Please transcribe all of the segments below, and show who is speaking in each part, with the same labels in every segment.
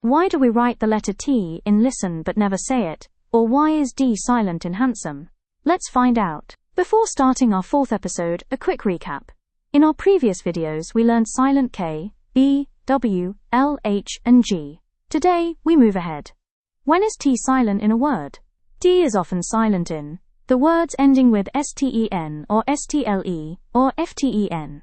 Speaker 1: Why do we write the letter T in listen but never say it? Or why is D silent in handsome? Let's find out. Before starting our 4th episode, a quick recap. In our previous videos we learned silent K, B, W, L, H, and G. Today, we move ahead. When is T silent in a word? D is often silent in the words ending with STEN or STLE or FTEN.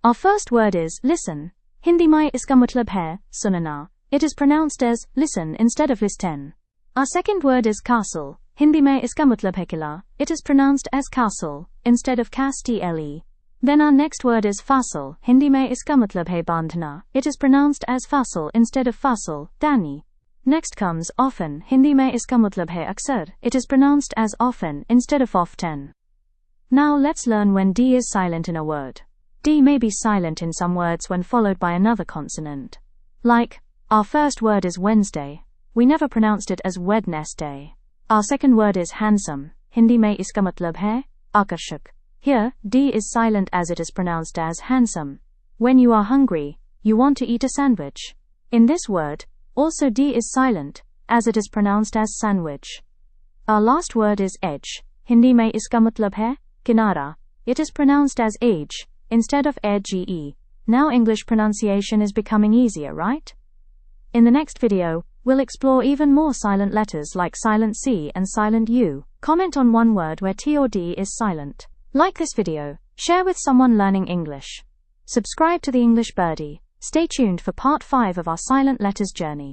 Speaker 1: Our first word is listen. Hindi mein iska matlab hai sunana. It is pronounced as listen instead of listen. Our second word is castle. Hindi mein iska matlab hai kila. It is pronounced as castle instead of castle. Then our next word is fasal. Hindi mein iska matlab hai bandhna. It is pronounced as fasal instead of fasal, dani. Next comes often. Hindi mein iska matlab hai aksar. It is pronounced as often instead of often. Now let's learn when D is silent in a word. D may be silent in some words when followed by another consonant. Like, our first word is Wednesday. We never pronounced it as Wednesday. Our second word is handsome. Hindi mein iska matlab hai akarshak. Here, D is silent as it is pronounced as handsome. When you are hungry, you want to eat a sandwich. In this word, also D is silent, as it is pronounced as sandwich. Our last word is edge. Hindi mein iska matlab hai kinara. It is pronounced as age, instead of age. Now English pronunciation is becoming easier, right? In the next video, we'll explore even more silent letters like silent C and silent U. Comment on one word where T or D is silent. Like this video, share with someone learning English. Subscribe to the English Birdie. Stay tuned for part 5 of our silent letters journey.